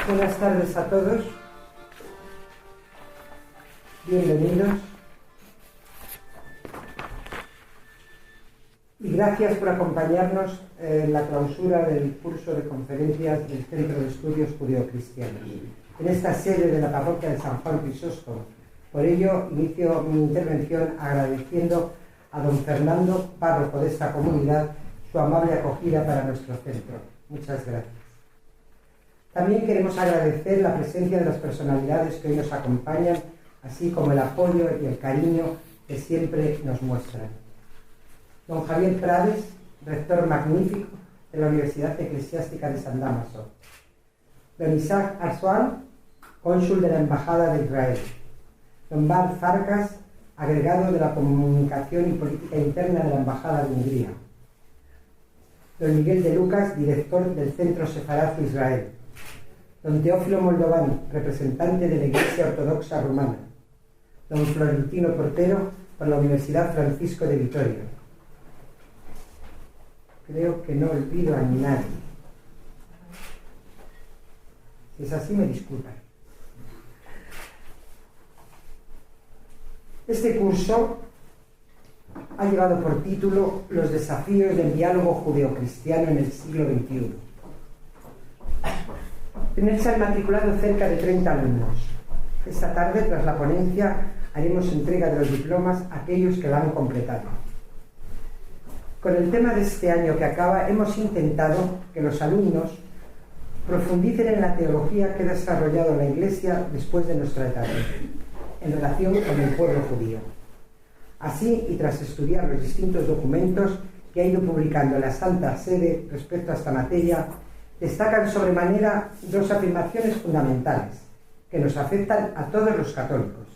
Buenas tardes a todos. Bienvenidos. Y gracias por acompañarnos en la clausura del curso de conferencias del Centro de Estudios Judeocristianos, en esta sede de la parroquia de San Juan Crisóstomo. Por ello, inicio mi intervención agradeciendo a don Fernando, párroco de esta comunidad, su amable acogida para nuestro centro. Muchas gracias. También queremos agradecer la presencia de las personalidades que hoy nos acompañan, así como el apoyo y el cariño que siempre nos muestran. Don Javier Prades, rector magnífico de la Universidad Eclesiástica de San Dámaso. Don Isaac Arzual, cónsul de la Embajada de Israel. Don Bar Farkas, agregado de la Comunicación y Política Interna de la Embajada de Hungría. Don Miguel de Lucas, director del Centro Sefarad Israel. Don Teófilo Moldován, representante de la Iglesia Ortodoxa Rumana. Don Florentino Portero, por la Universidad Francisco de Vitoria. Creo que no olvido a nadie. Si es así, me disculpan. Este curso ha llevado por título Los desafíos del diálogo judeocristiano en el siglo XXI. En él se han matriculado cerca de 30 alumnos. Esta tarde, tras la ponencia, haremos entrega de los diplomas a aquellos que la han completado. Con el tema de este año que acaba, hemos intentado que los alumnos profundicen en la teología que ha desarrollado la Iglesia después de nuestra etapa, en relación con el pueblo judío. Así, y tras estudiar los distintos documentos que ha ido publicando la Santa Sede respecto a esta materia, destacan sobremanera dos afirmaciones fundamentales que nos afectan a todos los católicos.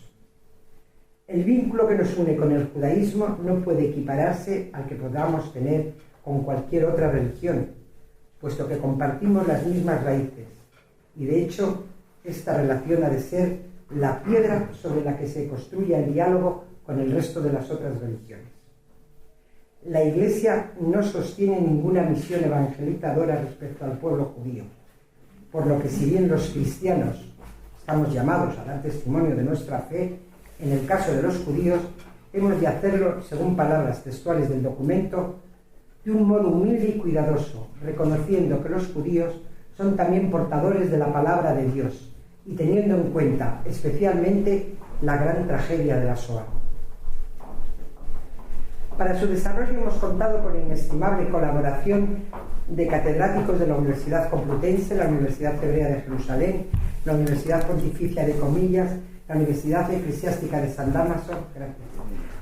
El vínculo que nos une con el judaísmo no puede equipararse al que podamos tener con cualquier otra religión, puesto que compartimos las mismas raíces, y de hecho esta relación ha de ser la piedra sobre la que se construye el diálogo con el resto de las otras religiones. La Iglesia no sostiene ninguna misión evangelizadora respecto al pueblo judío, por lo que si bien los cristianos estamos llamados a dar testimonio de nuestra fe, en el caso de los judíos hemos de hacerlo, según palabras textuales del documento, de un modo humilde y cuidadoso, reconociendo que los judíos son también portadores de la palabra de Dios y teniendo en cuenta especialmente la gran tragedia de la Shoah. Para su desarrollo hemos contado con la inestimable colaboración de catedráticos de la Universidad Complutense, la Universidad Hebrea de Jerusalén, la Universidad Pontificia de Comillas, la Universidad Eclesiástica de San Dámaso,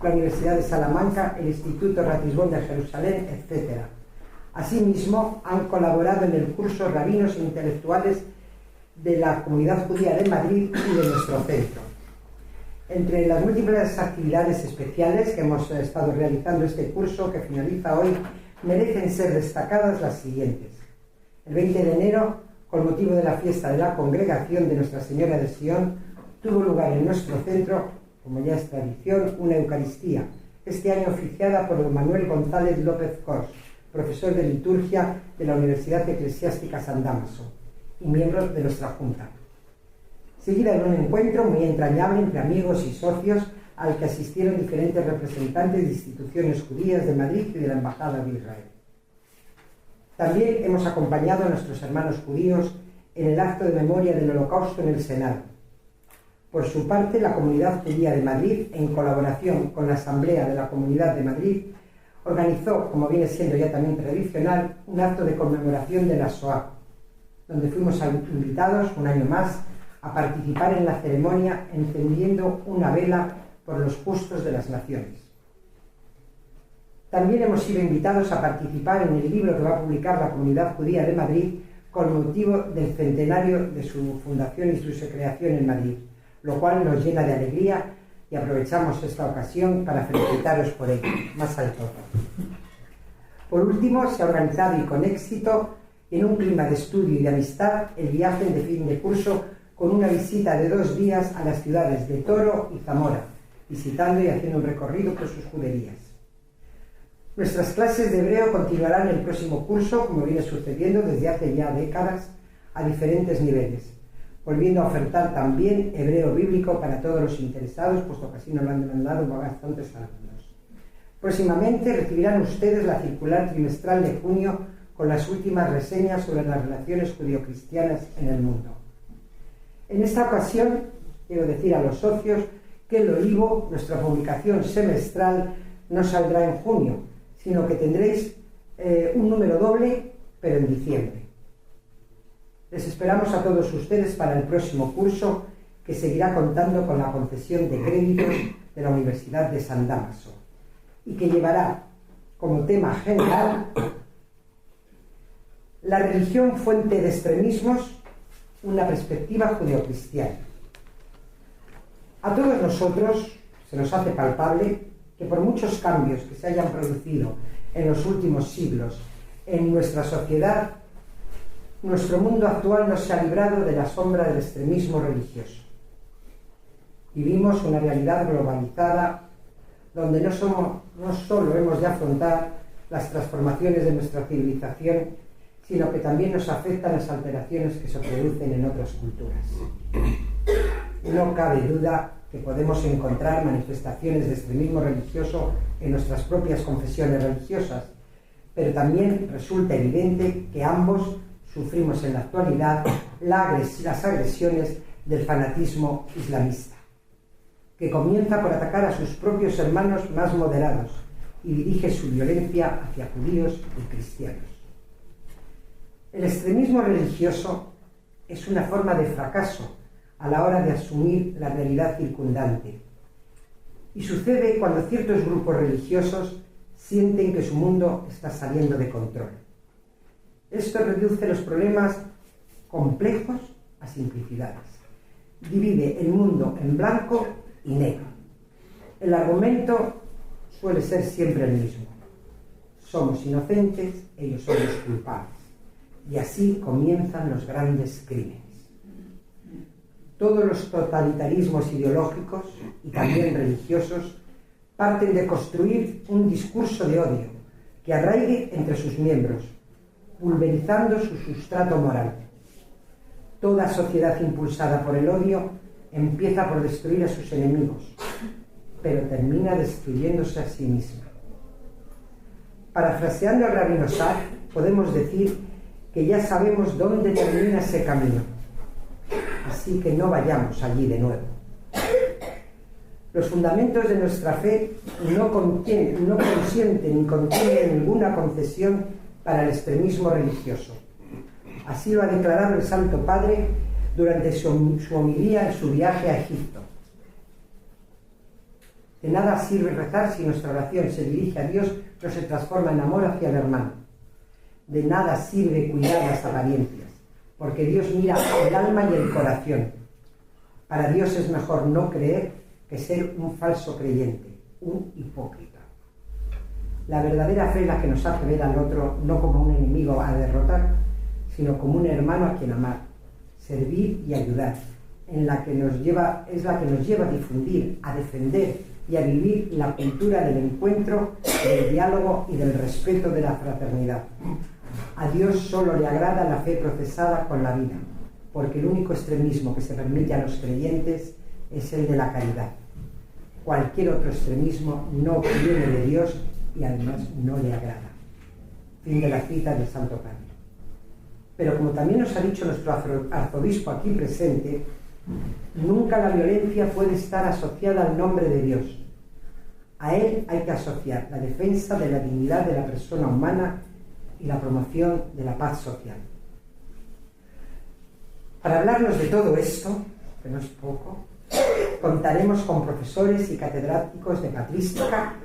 la Universidad de Salamanca, el Instituto Ratisbón de Jerusalén, etc. Asimismo, han colaborado en el curso rabinos e intelectuales de la Comunidad Judía de Madrid y de nuestro centro. Entre las múltiples actividades especiales que hemos estado realizando este curso, que finaliza hoy, merecen ser destacadas las siguientes. El 20 de enero, con motivo de la fiesta de la Congregación de Nuestra Señora de Sion, tuvo lugar en nuestro centro, como ya es tradición, una Eucaristía, este año oficiada por don Manuel González López Cors, profesor de liturgia de la Universidad Eclesiástica San Dámaso y miembro de nuestra Junta. Seguida de un encuentro muy entrañable entre amigos y socios al que asistieron diferentes representantes de instituciones judías de Madrid y de la Embajada de Israel. También hemos acompañado a nuestros hermanos judíos en el acto de memoria del Holocausto en el Senado. Por su parte, la Comunidad Judía de Madrid, en colaboración con la Asamblea de la Comunidad de Madrid, organizó, como viene siendo ya también tradicional, un acto de conmemoración de la Shoah, donde fuimos invitados un año más a participar en la ceremonia encendiendo una vela por los justos de las naciones. También hemos sido invitados a participar en el libro que va a publicar la Comunidad Judía de Madrid con motivo del centenario de su fundación y su creación en Madrid, lo cual nos llena de alegría y aprovechamos esta ocasión para felicitaros por ello. Más al todo. Por último, se ha organizado y con éxito, en un clima de estudio y de amistad, el viaje de fin de curso con una visita de 2 días a las ciudades de Toro y Zamora, visitando y haciendo un recorrido por sus juderías. Nuestras clases de hebreo continuarán el próximo curso, como viene sucediendo desde hace ya décadas, a diferentes niveles, volviendo a ofertar también hebreo bíblico para todos los interesados, puesto que así nos lo han demandado bastantes alumnos. Próximamente recibirán ustedes la circular trimestral de junio con las últimas reseñas sobre las relaciones judio-cristianas en el mundo. En esta ocasión, quiero decir a los socios que el Olivo, nuestra publicación semestral, no saldrá en junio, sino que tendréis un número doble, pero en diciembre. Les esperamos a todos ustedes para el próximo curso, que seguirá contando con la concesión de créditos de la Universidad de San Dámaso y que llevará como tema general la religión fuente de extremismos, una perspectiva judeocristiana. A todos nosotros se nos hace palpable que por muchos cambios que se hayan producido en los últimos siglos en nuestra sociedad, nuestro mundo actual no se ha librado de la sombra del extremismo religioso. Vivimos una realidad globalizada donde no solo hemos de afrontar las transformaciones de nuestra civilización, sino que también nos afectan las alteraciones que se producen en otras culturas. No cabe duda que podemos encontrar manifestaciones de extremismo religioso en nuestras propias confesiones religiosas, pero también resulta evidente que ambos sufrimos en la actualidad las agresiones del fanatismo islamista, que comienza por atacar a sus propios hermanos más moderados y dirige su violencia hacia judíos y cristianos. El extremismo religioso es una forma de fracaso a la hora de asumir la realidad circundante, y sucede cuando ciertos grupos religiosos sienten que su mundo está saliendo de control. Esto reduce los problemas complejos a simplicidades. Divide el mundo en blanco y negro. El argumento suele ser siempre el mismo. Somos inocentes, ellos son los culpables. Y así comienzan los grandes crímenes. Todos los totalitarismos ideológicos y también religiosos parten de construir un discurso de odio que arraigue entre sus miembros, pulverizando su sustrato moral. Toda sociedad impulsada por el odio empieza por destruir a sus enemigos, pero termina destruyéndose a sí misma. Parafraseando al rabino Sach, podemos decir que ya sabemos dónde termina ese camino, así que no vayamos allí de nuevo. Los fundamentos de nuestra fe no consienten ni contienen ninguna concesión para el extremismo religioso. Así lo ha declarado el Santo Padre durante su homilía en su viaje a Egipto. De nada sirve rezar si nuestra oración se dirige a Dios, no se transforma en amor hacia el hermano. De nada sirve cuidar las apariencias, porque Dios mira el alma y el corazón. Para Dios es mejor no creer que ser un falso creyente, un hipócrita. La verdadera fe es la que nos hace ver al otro no como un enemigo a derrotar, sino como un hermano a quien amar, servir y ayudar, es la que nos lleva a difundir, a defender y a vivir la cultura del encuentro, del diálogo y del respeto de la fraternidad. A Dios solo le agrada la fe procesada con la vida, porque el único extremismo que se permite a los creyentes es el de la caridad. Cualquier otro extremismo no viene de Dios y además no le agrada. Fin de la cita del Santo Padre. Pero como también nos ha dicho nuestro arzobispo aquí presente, nunca la violencia puede estar asociada al nombre de Dios. A él hay que asociar la defensa de la dignidad de la persona humana y la promoción de la paz social. Para hablarnos de todo esto, que no es poco, contaremos con profesores y catedráticos de patrística,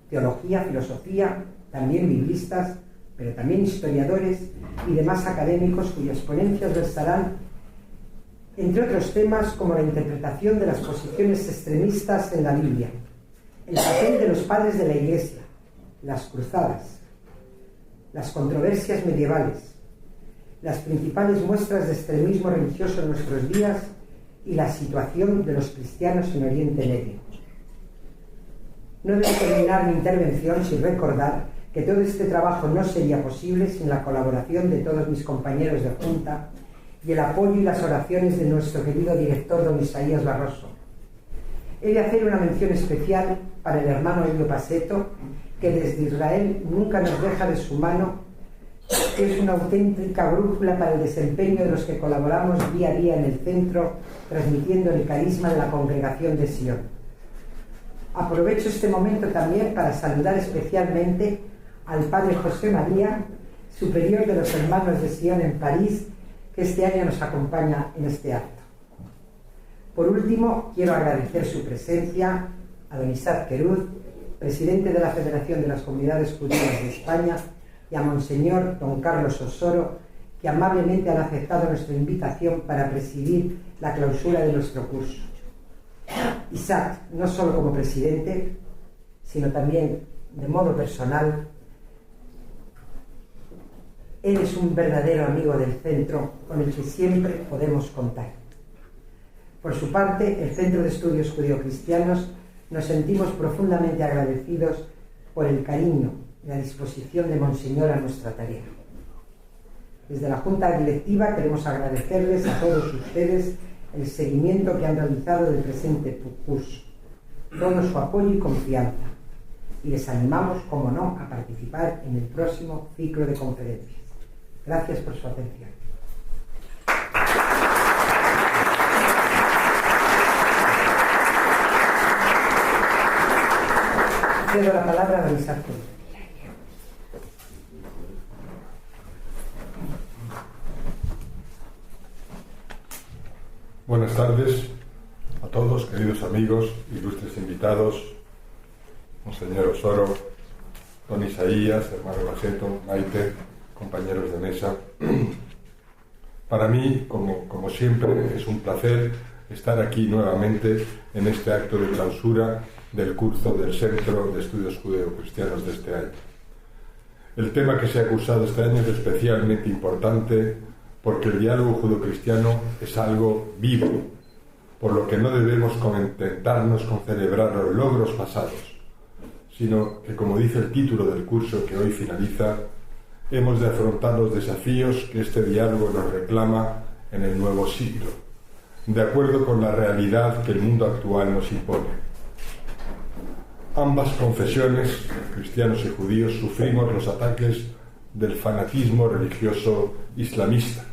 teología, filosofía, también biblistas, pero también historiadores y demás académicos cuyas ponencias versarán, entre otros temas, como la interpretación de las posiciones extremistas en la Biblia, el papel de los padres de la Iglesia, las cruzadas, las controversias medievales, las principales muestras de extremismo religioso en nuestros días y la situación de los cristianos en Oriente Medio. No debo terminar mi intervención sin recordar que todo este trabajo no sería posible sin la colaboración de todos mis compañeros de Junta, y el apoyo y las oraciones de nuestro querido director don Isaías Barroso. He de hacer una mención especial para el hermano Elio Paseto, que desde Israel nunca nos deja de su mano, que es una auténtica brújula para el desempeño de los que colaboramos día a día en el centro, transmitiendo el carisma de la congregación de Sion. Aprovecho este momento también para saludar especialmente al padre José María, superior de los hermanos de Sion en París, que este año nos acompaña en este acto. Por último, quiero agradecer su presencia a don Isaac Queruz, presidente de la Federación de las Comunidades Judías de España, y a Monseñor don Carlos Osoro, que amablemente han aceptado nuestra invitación para presidir la clausura de nuestro curso. Isaac, no solo como presidente, sino también de modo personal, eres un verdadero amigo del centro con el que siempre podemos contar. Por su parte, el Centro de Estudios Judeocristianos nos sentimos profundamente agradecidos por el cariño y la disposición de Monseñor a nuestra tarea. Desde la Junta Directiva queremos agradecerles a todos ustedes el seguimiento que han realizado del presente curso, todo su apoyo y confianza, y les animamos, como no, a participar en el próximo ciclo de conferencias. Gracias por su atención. Cedo la palabra a don Isaac. Buenas tardes a todos, queridos amigos, ilustres invitados, Monseñor Osoro, don Isaías, hermano Baseto, Maite, compañeros de mesa. Para mí, como siempre, es un placer estar aquí nuevamente en este acto de clausura del curso del Centro de Estudios Judeocristianos de este año. El tema que se ha cursado este año es especialmente importante porque el diálogo judeocristiano es algo vivo, por lo que no debemos contentarnos con celebrar los logros pasados, sino que, como dice el título del curso que hoy finaliza, hemos de afrontar los desafíos que este diálogo nos reclama en el nuevo siglo, de acuerdo con la realidad que el mundo actual nos impone. Ambas confesiones, cristianos y judíos, sufrimos los ataques del fanatismo religioso islamista,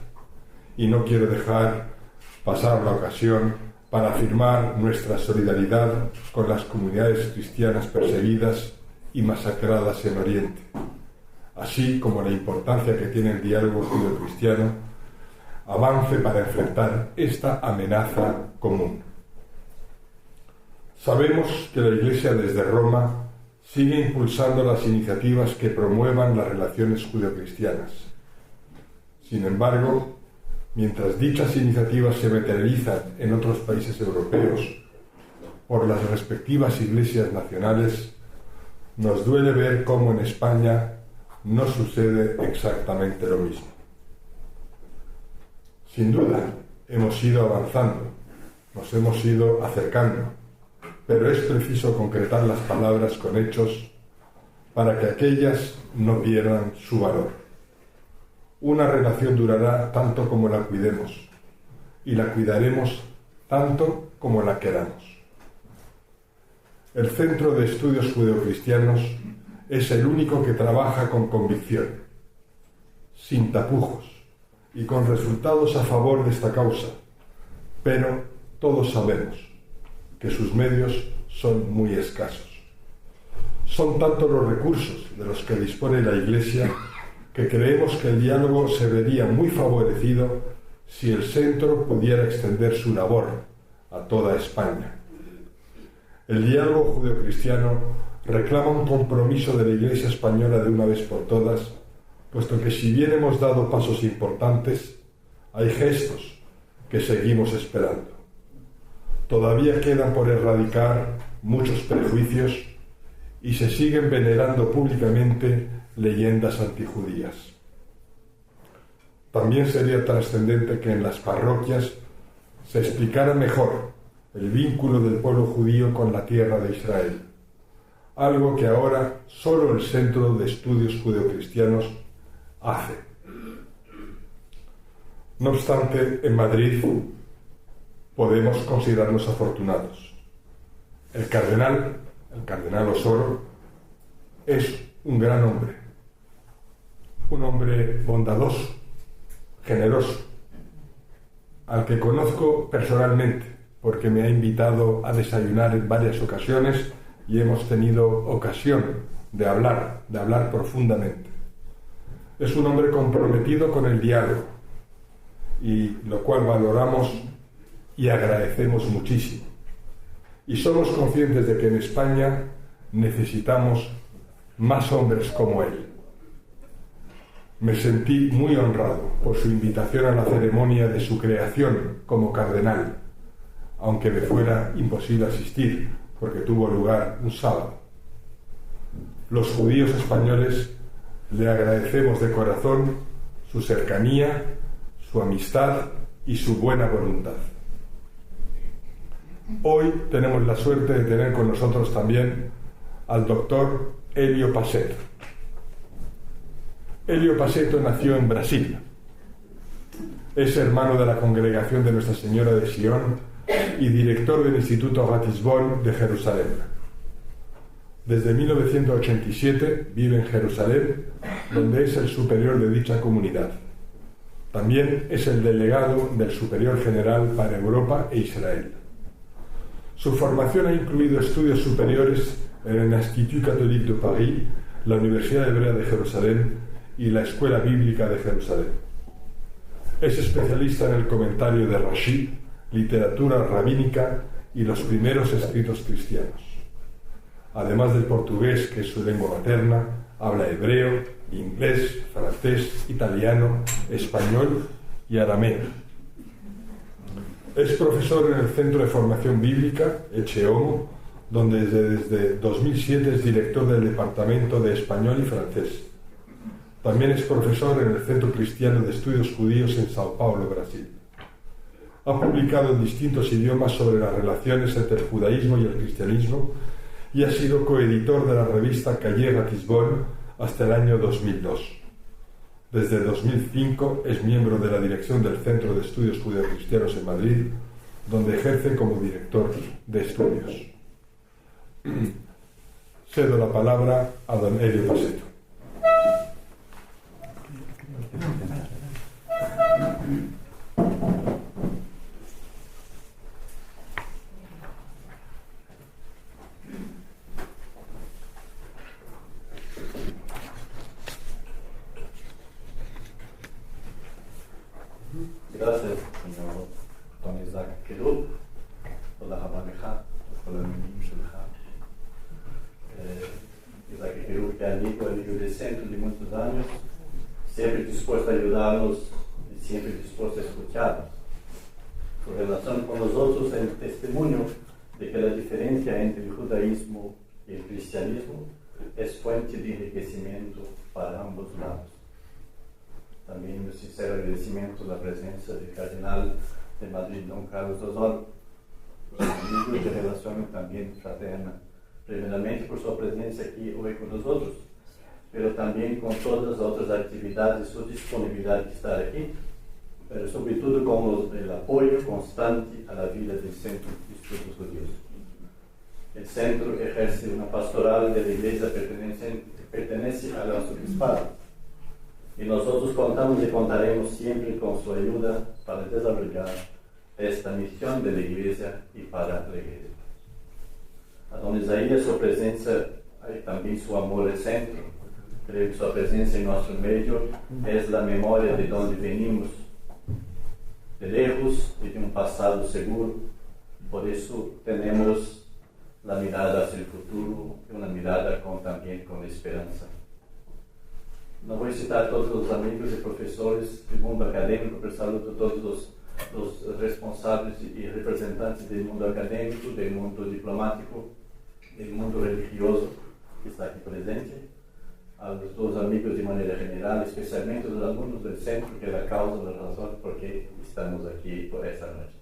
y no quiero dejar pasar la ocasión para afirmar nuestra solidaridad con las comunidades cristianas perseguidas y masacradas en Oriente, así como la importancia que tiene el diálogo judeo-cristiano avance para enfrentar esta amenaza común. Sabemos que la Iglesia desde Roma sigue impulsando las iniciativas que promuevan las relaciones judeocristianas. Sin embargo, mientras dichas iniciativas se materializan en otros países europeos por las respectivas iglesias nacionales, nos duele ver cómo en España no sucede exactamente lo mismo. Sin duda, hemos ido avanzando, nos hemos ido acercando, pero es preciso concretar las palabras con hechos para que aquellas no pierdan su valor. Una relación durará tanto como la cuidemos, y la cuidaremos tanto como la queramos. El Centro de Estudios Judeocristianos es el único que trabaja con convicción, sin tapujos y con resultados a favor de esta causa, pero todos sabemos que sus medios son muy escasos. Son tantos los recursos de los que dispone la Iglesia que creemos que el diálogo se vería muy favorecido si el centro pudiera extender su labor a toda España. El diálogo judeocristiano reclama un compromiso de la Iglesia española de una vez por todas, puesto que si bien hemos dado pasos importantes, hay gestos que seguimos esperando. Todavía quedan por erradicar muchos prejuicios y se siguen venerando públicamente leyendas antijudías. También sería trascendente que en las parroquias se explicara mejor el vínculo del pueblo judío con la tierra de Israel, algo que ahora solo el Centro de Estudios Judeocristianos hace. No obstante, en Madrid podemos considerarnos afortunados. El cardenal Osoro, es un gran hombre, un hombre bondadoso, generoso, al que conozco personalmente, porque me ha invitado a desayunar en varias ocasiones y hemos tenido ocasión de hablar profundamente. Es un hombre comprometido con el diálogo, y lo cual valoramos y agradecemos muchísimo. Y somos conscientes de que en España necesitamos más hombres como él. Me sentí muy honrado por su invitación a la ceremonia de su creación como cardenal, aunque me fuera imposible asistir, porque tuvo lugar un sábado. Los judíos españoles le agradecemos de corazón su cercanía, su amistad y su buena voluntad. Hoy tenemos la suerte de tener con nosotros también al doctor Elio Paceto. Elio Paceto nació en Brasil. Es hermano de la Congregación de Nuestra Señora de Sion y director del Instituto Ratisbon de Jerusalén. Desde 1987 vive en Jerusalén, donde es el superior de dicha comunidad. También es el delegado del Superior General para Europa e Israel. Su formación ha incluido estudios superiores en el Institut Catholique de París, la Universidad Hebrea de Jerusalén y la Escuela Bíblica de Jerusalén. Es especialista en el comentario de Rashi, literatura rabínica y los primeros escritos cristianos. Además del portugués, que es su lengua materna, habla hebreo, inglés, francés, italiano, español y arameo. Es profesor en el Centro de Formación Bíblica, Echeomo, donde desde 2007 es director del Departamento de Español y Francés. También es profesor en el Centro Cristiano de Estudios Judíos en Sao Paulo, Brasil. Ha publicado en distintos idiomas sobre las relaciones entre el judaísmo y el cristianismo y ha sido coeditor de la revista Cahiers Ratisbon hasta el año 2002. Desde 2005 es miembro de la dirección del Centro de Estudios Judeocristianos en Madrid, donde ejerce como director de estudios. Cedo la palabra a don Elio Paceto. Gracias, señor Don Isaac Kerub, por la Habaneja, por la Minimshelja. Isaac Kerub, que es amigo de centro de muchos años, siempre dispuesto a ayudarnos y siempre dispuesto a escucharnos. Su relación con nosotros es el testimonio de que la diferencia entre el judaísmo y el cristianismo es fuente de enriquecimiento para ambos lados. También un sincero agradecimiento a la presencia del cardenal de Madrid, don Carlos Osoro, por su amigo y de relación también fraterna, primeramente por su presencia aquí hoy con nosotros, pero también con todas las otras actividades, su disponibilidad de estar aquí, pero sobre todo con el apoyo constante a la vida del Centro de Estudios Judíos. El centro ejerce una pastoral de la Iglesia pertenece al arzobispado, y nosotros contamos y contaremos siempre con su ayuda para desarrollar esta misión de la Iglesia y para la Iglesia. A don Isaías, su presencia y también su amor al centro. Creo que su presencia en nuestro medio es la memoria de donde venimos, de lejos y de un pasado seguro. Por eso tenemos la mirada hacia el futuro y una mirada también con esperanza. No voy a citar a todos los amigos y profesores del mundo académico, pero saludo a todos los responsables y representantes del mundo académico, del mundo diplomático, del mundo religioso que está aquí presente, a los dos amigos de manera general, especialmente a los alumnos del centro, que es la causa, la razón por qué estamos aquí por esta noche.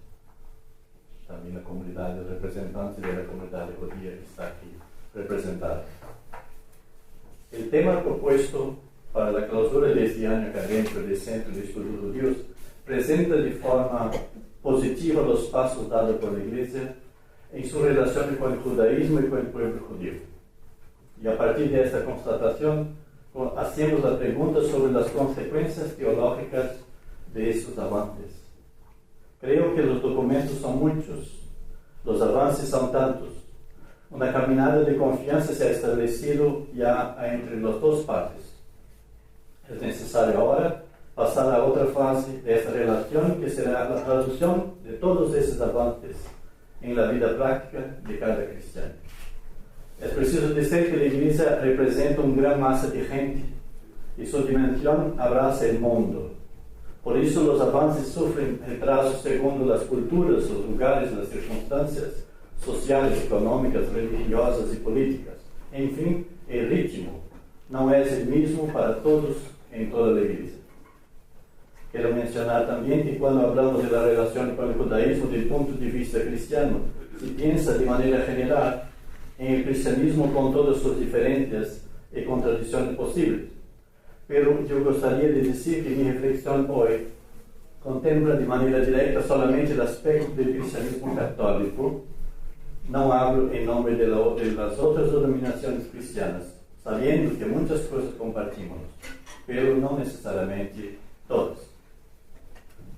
También la comunidad, los representantes de la comunidad judía que está aquí representada. El tema propuesto para la clausura de este año académico del Centro de Estudios Judíos presenta de forma positiva los pasos dados por la Iglesia en su relación con el judaísmo y con el pueblo judío. Y a partir de esta constatación, hacemos la pregunta sobre las consecuencias teológicas de estos avances. Creo que los documentos son muchos, los avances son tantos. Una caminada de confianza se ha establecido ya entre las dos partes. Es necesario ahora pasar a otra fase de esta relación, que será la traducción de todos esos avances en la vida práctica de cada cristiano. Es preciso decir que la Iglesia representa una gran masa de gente y su dimensión abraza el mundo. Por eso los avances sufren retrasos según las culturas, los lugares, las circunstancias sociales, económicas, religiosas y políticas. En fin, el ritmo no es el mismo para todos en toda la Iglesia. Quiero mencionar también que cuando hablamos de la relación con el judaísmo desde el punto de vista cristiano, se piensa de manera general en el cristianismo con todas sus diferencias y contradicciones posibles. Pero yo gustaría de decir que mi reflexión hoy contempla de manera directa solamente el aspecto del cristianismo católico. No hablo en nombre de las otras denominaciones cristianas, sabiendo que muchas cosas compartimos, pero no necesariamente todas.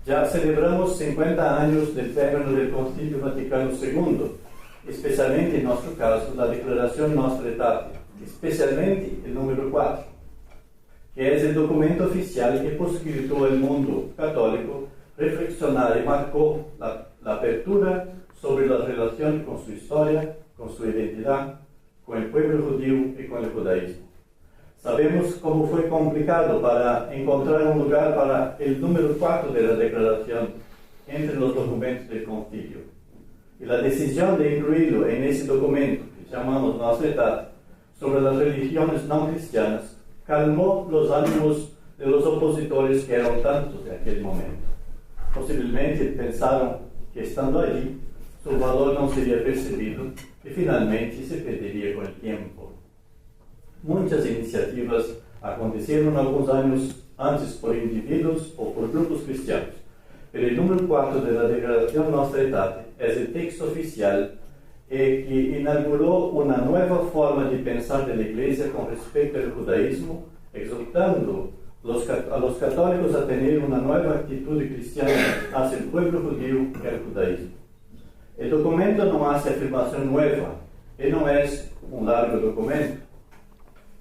Ya celebramos 50 años del término del Concilio Vaticano II, especialmente en nuestro caso la Declaración Nostra Aetate, especialmente el número 4, que es el documento oficial que posibilitó al mundo católico reflexionar y marcó la apertura sobre la relación con su historia, con su identidad, con el pueblo judío y con el judaísmo. Sabemos cómo fue complicado para encontrar un lugar para el número 4 de la declaración entre los documentos del concilio. Y la decisión de incluirlo en ese documento, que llamamos Nostra Aetate, sobre las religiones no cristianas, calmó los ánimos de los opositores, que eran tantos en aquel momento. Posiblemente pensaron que estando allí, su valor no sería percibido y finalmente se perdería con el tiempo. Muchas iniciativas acontecieron algunos años antes por individuos o por grupos cristianos, pero el número 4 de la Declaración Nostra Aetate es el texto oficial que inauguró una nueva forma de pensar de la Iglesia con respecto al judaísmo, exhortando a los católicos a tener una nueva actitud cristiana hacia el pueblo judío y el judaísmo. El documento no hace afirmación nueva, y no es un largo documento.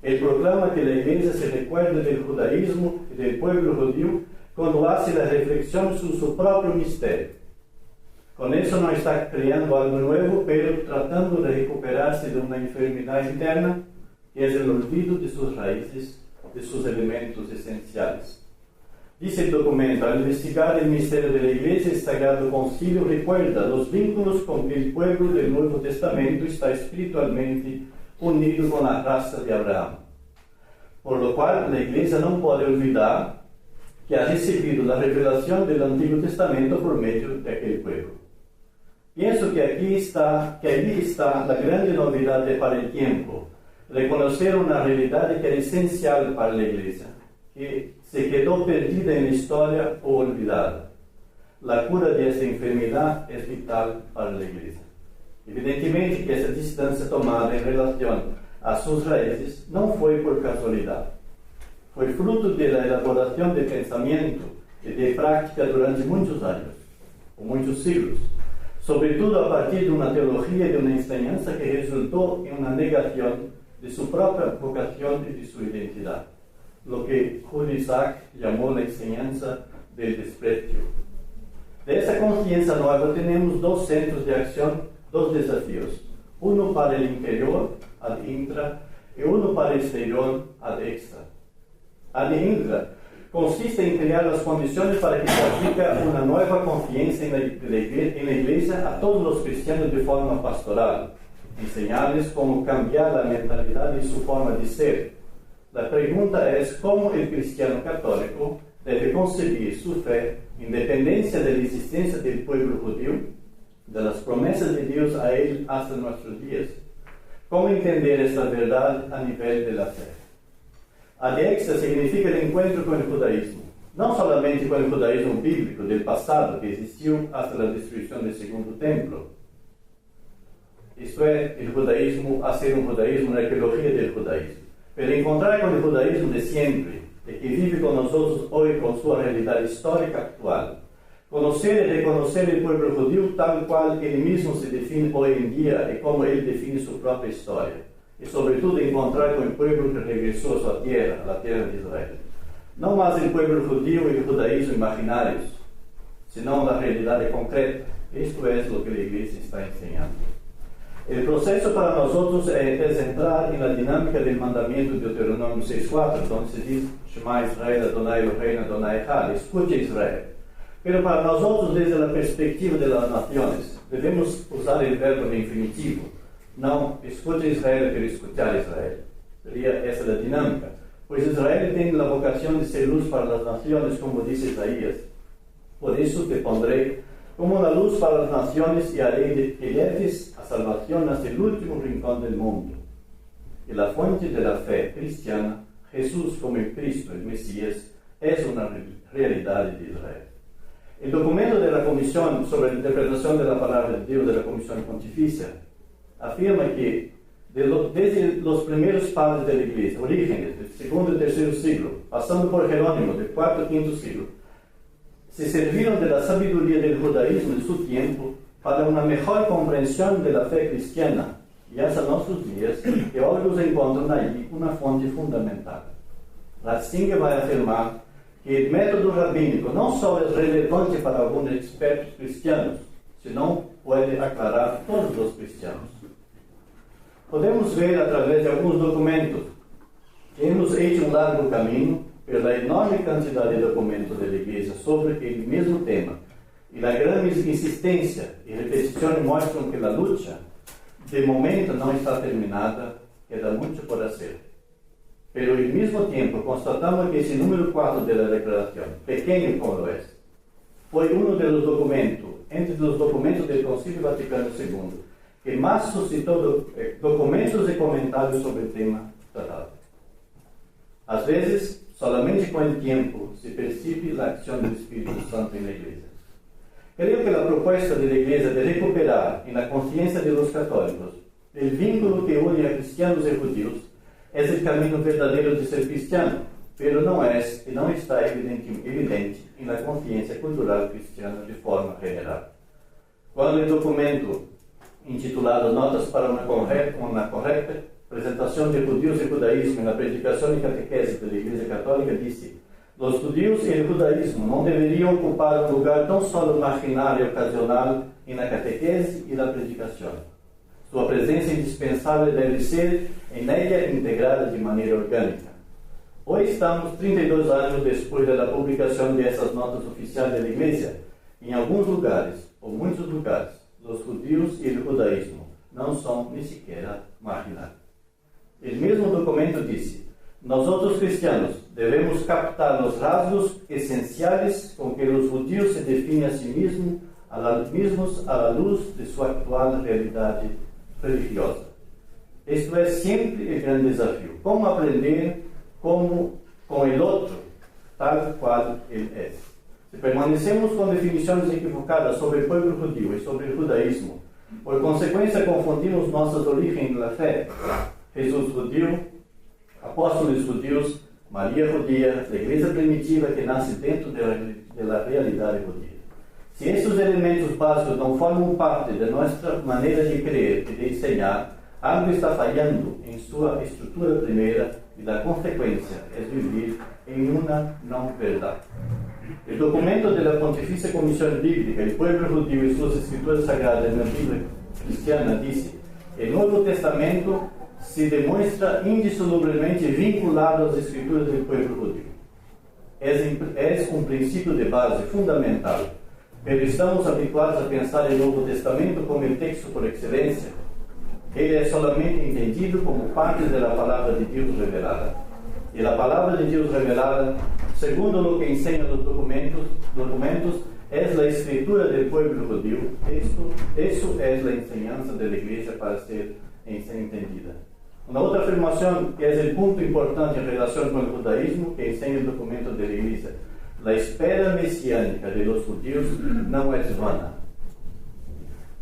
Él proclama que la Iglesia se recuerda del judaísmo y del pueblo judío cuando hace la reflexión sobre su propio misterio. Con eso no está creando algo nuevo, pero tratando de recuperarse de una enfermedad interna, que es el olvido de sus raíces, de sus elementos esenciales. Dice el documento: al investigar el misterio de la Iglesia, el Sagrado Concilio recuerda los vínculos con que el pueblo del Nuevo Testamento está espiritualmente unido con la raza de Abraham. Por lo cual, la Iglesia no puede olvidar que ha recibido la revelación del Antiguo Testamento por medio de aquel pueblo. Pienso que allí está la grande novedad para el tiempo: reconocer una realidad que era esencial para la Iglesia, que se quedó perdida en la historia o olvidada. La cura de esta enfermedad es vital para la Iglesia. Evidentemente que esa distancia tomada en relación a sus raíces no fue por casualidad. Fue fruto de la elaboración de pensamiento y de práctica durante muchos años, o muchos siglos, sobre todo a partir de una teología y de una enseñanza que resultó en una negación de su propia vocación y de su identidad, lo que Julio Isaac llamó la enseñanza del desprecio. De esa conciencia nueva tenemos dos centros de acción, dos desafíos: uno para el interior, ad intra, y uno para el exterior, ad extra. Ad intra consiste en crear las condiciones para que se aplique una nueva confianza en la Iglesia a todos los cristianos de forma pastoral, enseñarles cómo cambiar la mentalidad y su forma de ser. La pregunta es cómo el cristiano católico debe concebir su fe en dependencia de la existencia del pueblo judío, de las promesas de Dios a él hasta nuestros días. ¿Cómo entender esta verdad a nivel de la fe? Ad extra significa el encuentro con el judaísmo, no solamente con el judaísmo bíblico del pasado que existió hasta la destrucción del segundo templo. Esto es, el judaísmo, hacer un judaísmo, una arqueología del judaísmo. Pero encontrar con el judaísmo de siempre, de que vive con nosotros hoy con su realidad histórica actual. Conocer y reconocer el pueblo judío tal cual él mismo se define hoy en día y como él define su propia historia. Y sobre todo encontrar con el pueblo que regresó a su tierra, a la tierra de Israel. No más el pueblo judío y el judaísmo imaginarios, sino la realidad concreta. Esto es lo que la Iglesia está enseñando. El proceso para nosotros es entrar en la dinámica del mandamiento de Deuteronomio 6.4, donde se dice, Shema Israel, Adonai Eloheinu, Adonai Echad, escucha Israel. Pero para nosotros, desde la perspectiva de las naciones, debemos usar el verbo en infinitivo. No, escucha Israel, pero escuchar Israel. Sería esa la dinámica. Pues Israel tiene la vocación de ser luz para las naciones, como dice Isaías. Por eso te pondré como una luz para las naciones y haré que lleves a salvación hasta el último rincón del mundo. Y la fuente de la fe cristiana, Jesús como el Cristo, el Mesías, es una realidad de Israel. El documento de la Comisión sobre la Interpretación de la Palabra de Dios de la Comisión Pontificia afirma que desde los primeros padres de la Iglesia, Orígenes, del segundo y tercero siglo, pasando por Jerónimo, del cuarto y quinto siglo, se serviron de la sabiduría del judaísmo de su tiempo para una mejor comprensión de la fe cristiana y hasta nuestros días, que hoy los encuentran allí una fuente fundamental. Ratzinger va a afirmar que el método rabínico no solo es relevante para algunos expertos cristianos, sino puede aclarar a todos los cristianos. Podemos ver a través de algunos documentos que hemos hecho un largo camino, pero la enorme cantidad de documentos de la Iglesia sobre el mismo tema y la gran insistencia y repetición muestran que la lucha de momento no está terminada, queda mucho por hacer. Pero al mismo tiempo constatamos que ese número 4 de la declaración, pequeño como lo es, fue uno de los documentos, entre los documentos del Concilio Vaticano II, que más suscitó documentos y comentarios sobre el tema tratado. A veces, solamente con el tiempo se percibe la acción del Espíritu Santo en la Iglesia. Creo que la propuesta de la Iglesia de recuperar en la conciencia de los católicos el vínculo que une a cristianos y judíos es el camino verdadero de ser cristiano, pero no es y no está evidente en la conciencia cultural cristiana de forma general. Cuando el documento intitulado Notas para una correcta presentación de judíos y judaísmo en la predicación y catequesis de la Iglesia Católica dice: los judíos y el judaísmo no deberían ocupar un lugar tan solo marginal y ocasional en la catequesis y la predicación. Su presencia indispensable debe ser en ella integrada de manera orgánica. Hoy estamos 32 años después de la publicación de esas notas oficiales de la Iglesia. En algunos lugares, o muchos lugares, los judíos y el judaísmo no son ni siquiera marginales. El mismo documento dice: nosotros cristianos debemos captar los rasgos esenciales con que los judíos se definen a sí mismos a la luz de su actual realidad religiosa. Esto es siempre el gran desafío: cómo aprender con el otro, tal cual él es. Si permanecemos con definiciones equivocadas sobre el pueblo judío y sobre el judaísmo, por consecuencia confundimos nuestros orígenes en la fe. Jesús judío, apóstoles judíos, María judía, la iglesia primitiva que nace dentro de la realidad judía. Si estos elementos básicos no forman parte de nuestra manera de creer y de enseñar, algo está fallando en su estructura primera y la consecuencia es vivir en una no verdad. El documento de la Pontificia Comisión Bíblica, el pueblo judío y sus escrituras sagradas en la Biblia cristiana dice: el Nuevo Testamento se demuestra indisolublemente vinculado a las escrituras del pueblo judío. Es un principio de base fundamental, pero estamos habituados a pensar el Nuevo Testamento como el texto por excelencia. Ele es solamente entendido como parte de la palabra de Dios revelada. Y la palabra de Dios revelada, segundo lo que enseñan los documentos, es la escritura del pueblo judío. Eso es la enseñanza de la Iglesia para ser entendida. Una otra afirmación que es el punto importante en relación con el judaísmo que enseña el documento de la Iglesia. La espera mesiânica de los judíos não é vana.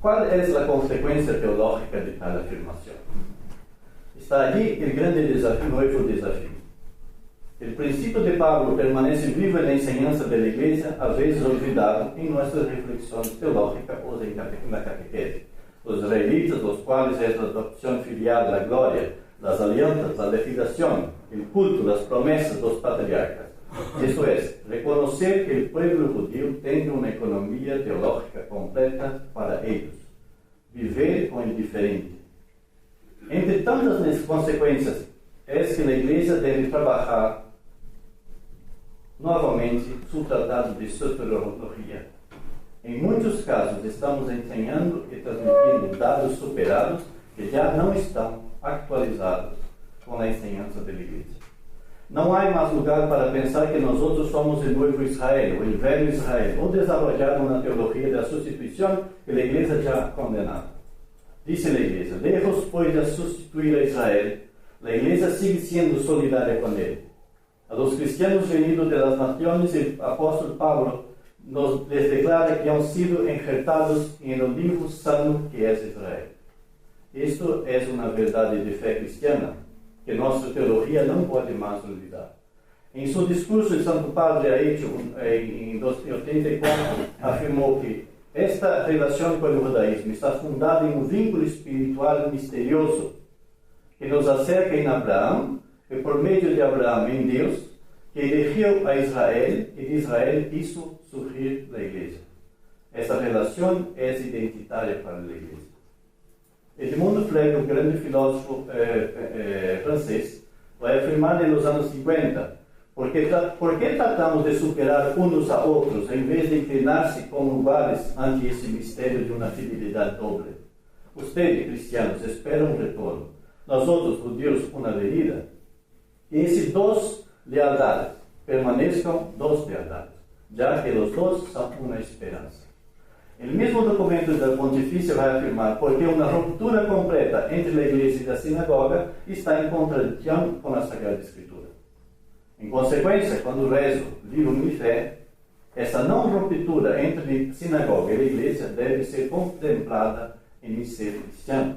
Qual é a consequência teológica de tal afirmação? Está allí el grande desafío, nuevo desafío. El principio de Pablo permanece vivo en la enseñanza de la Iglesia, a veces olvidado en nuestras reflexiones teológicas o en la catequesis. Los israelitas, los cuales es la adopción filial, la gloria, las alianzas, la legislación, el culto, las promesas de los patriarcas. Eso es, reconocer que el pueblo judío tenga una economía teológica completa para ellos. Vivir con el diferente. Entre tantas consequências, é que a Igreja deve trabalhar novamente seu tratado de soteriologia. Em muitos casos, estamos ensinando e transmitindo dados superados que já não estão atualizados com a enseñança da Igreja. Não há mais lugar para pensar que nós outros somos o novo Israel, o velho Israel, ou desenvolver uma teologia da substituição que a Igreja já condenado. Dice la Iglesia, lejos pues de sustituir a Israel, la Iglesia sigue siendo solidaria con él. A los cristianos venidos de las naciones, el apóstol Pablo les declara que han sido injertados en el libro santo que es Israel. Esto es una verdad de fe cristiana que nuestra teología no puede más olvidar. En su discurso, el Santo Padre ha hecho en 1984, afirmó que esta relação com o judaísmo está fundada em vínculo espiritual misterioso que nos acerca em Abraão e por meio de Abraão em Deus, que eligiu a Israel e de Israel hizo surgir a Igreja. Essa relação é identitária para a Igreja. Edmund Frege, o grande filósofo francês, vai afirmar nos anos 50: por que tratamos de superar uns a outros em vez de inclinar-se como iguais ante esse mistério de uma fidelidade doble? Ustedes, cristianos, esperam um retorno. Nós outros, judeus, uma venida. E esses dois lealdades permaneçam dois lealdades, já que os dois são uma esperança. O mesmo documento da Pontifícia vai afirmar porque uma ruptura completa entre a Igreja e a sinagoga está em contradição com a Sagrada Escritura. Em consequência, quando rezo, vivo minha fé, essa não ruptura entre sinagoga e igreja deve ser contemplada em ser cristiano.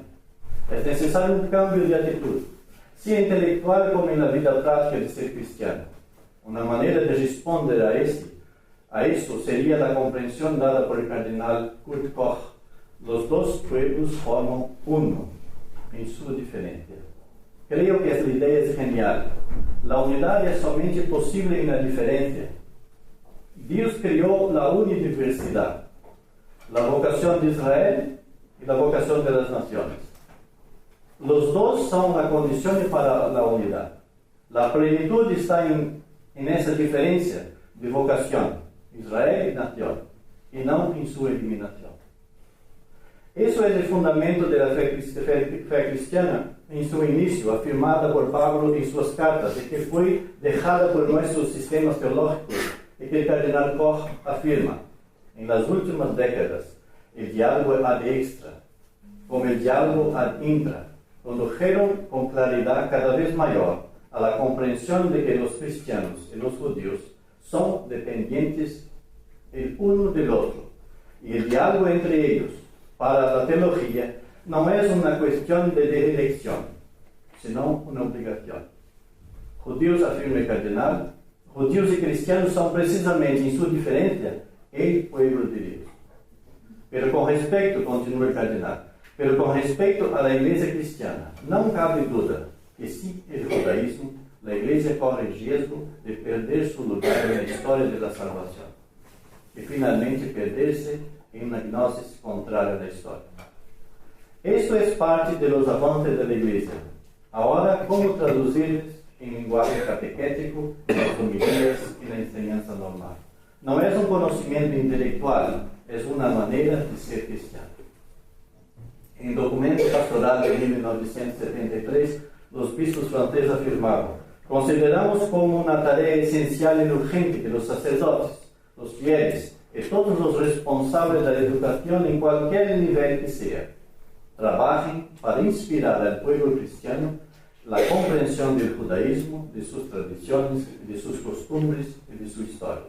É necessário um cambio de atitude, se intelectual como na vida prática de ser cristiano. Uma maneira de responder a isso seria a compreensão dada por o cardenal Kurt Koch. Os dois pueblos formam uno em sua diferença. Creio que essa ideia é genial. A unidade é somente possível na diferença. Deus criou a universidade, a vocação de Israel e a vocação das nações. Os dois são a condição para a unidade. A plenitude está nessa diferença de vocação, Israel e nação, e não em sua eliminação. Isso é o fundamento da fé cristiana em seu início, afirmada por Pablo em suas cartas, e que foi deixada por nossos sistemas teológicos, e que o cardenal Koch afirma. Em las últimas décadas, o diálogo ad extra, como o diálogo ad intra, condujeron com claridade cada vez maior a la compreensão de que os cristianos e os judíos são dependientes el uno del outro, e o diálogo entre eles para a teologia não é uma questão de eleição, senão uma obrigação. Judeus, afirma o cardenal, judeus e cristianos são precisamente em sua diferença o povo de Deus. Pero com respeito, continua o cardenal, pero com respeito à igreja cristiana, não cabe dúvida que se o judaísmo, a igreja corre risco de perder seu lugar na história da salvação e finalmente perder-se em uma gnose contrária da história. Isto é parte dos avanços da igreja. Agora, como traduzir em linguagem catequético, nas homilias e na enseñança normal? Não é um conhecimento intelectual, é uma maneira de ser cristiano. Em documento pastoral de 1973, os bispos franceses afirmavam: consideramos como uma tarefa essencial e urgente que os sacerdotes, os fieles e todos os responsáveis da educação em qualquer nível que seja, trabalhem para inspirar ao povo cristiano a compreensão do judaísmo, de suas tradições, de seus costumes e de sua história.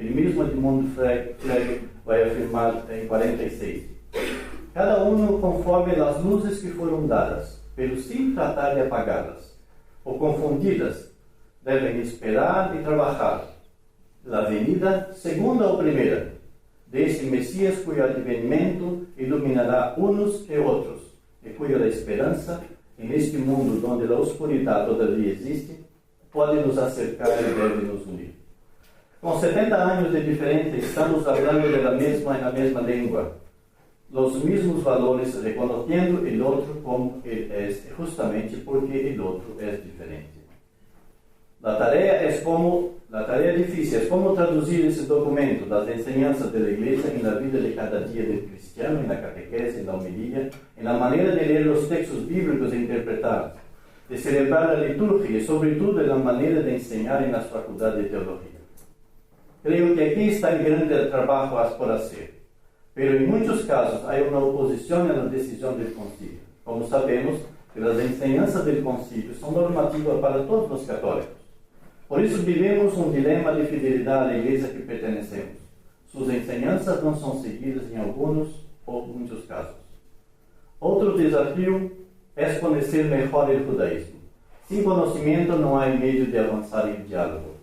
El mismo Edmund Frege va a afirmar en 46. Cada uno conforme las luces que fueron dadas, pero sin tratar de apagarlas o confundirlas, deben esperar y trabajar la venida segunda o primera de ese Mesías cuyo advenimiento iluminará unos y otros, y cuya la esperanza en este mundo donde la oscuridad todavía existe puede nos acercar y debe nos unir. Con 70 años de diferencia estamos hablando de la misma lengua, los mismos valores, reconociendo el otro como él es, justamente porque el otro es diferente. La tarea difícil es cómo traducir ese documento, las enseñanzas de la Iglesia en la vida de cada día del cristiano, en la catequesis, en la homilía, en la manera de leer los textos bíblicos e interpretarlos, de celebrar la liturgia y sobre todo en la manera de enseñar en las facultades de teología. Creo que aquí está el grande trabajo por hacer. Pero en muchos casos hay una oposición a la decisión del concilio. Como sabemos, que las enseñanzas del concilio son normativas para todos los católicos. Por eso vivimos un dilema de fidelidad a la iglesia que pertenecemos. Sus enseñanzas no son seguidas en algunos o muchos casos. Otro desafío es conocer mejor el judaísmo. Sin conocimiento no hay medio de avanzar en diálogo.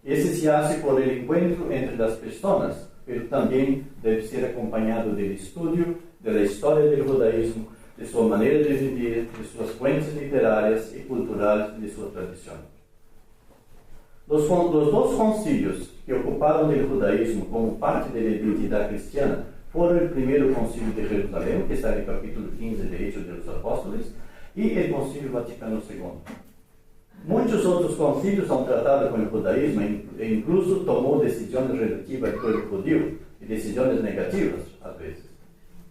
Ese se hace por el encuentro entre las personas, pero también debe ser acompañado del estudio de la historia del judaísmo, de su manera de vivir, de sus fuentes literarias y culturales de su tradición. Los dos concilios que ocuparon el judaísmo como parte de la identidad cristiana fueron el primero concilio de Jerusalén, que está en el capítulo 15 de Hechos de los Apóstoles, y el concilio Vaticano II. Muchos otros concilios han tratado con el judaísmo e incluso tomó decisiones relativas al pueblo judío y decisiones negativas a veces.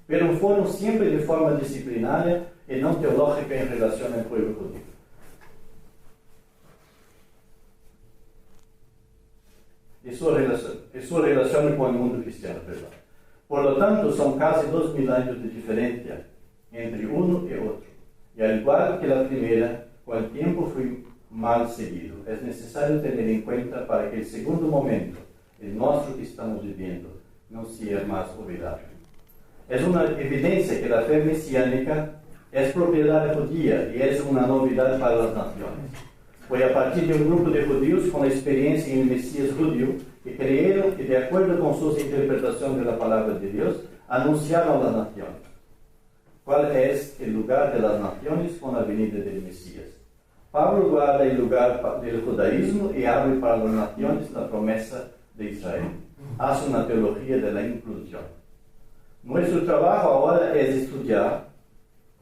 Pero fueron siempre de forma disciplinaria y no teológica en relación al pueblo judío. Y su relación con el mundo cristiano, perdón. Por lo tanto, son casi 2000 años de diferencia entre uno y otro. Y al igual que la primera, con el tiempo fue mal seguido. Es necesario tener en cuenta para que el segundo momento, el nuestro que estamos viviendo, no sea más olvidado. Es una evidencia que la fe mesiánica es propiedad judía y es una novedad para las naciones. Fue a partir de un grupo de judíos con la experiencia en el Mesías judío que creyeron y de acuerdo con sus interpretaciones de la palabra de Dios, anunciaron a las naciones. ¿Cuál es el lugar de las naciones con la venida del Mesías? Pablo guarda el lugar del judaísmo y abre para las naciones la promesa de Israel. Hace una teología de la inclusión. Nuestro trabajo ahora es estudiar,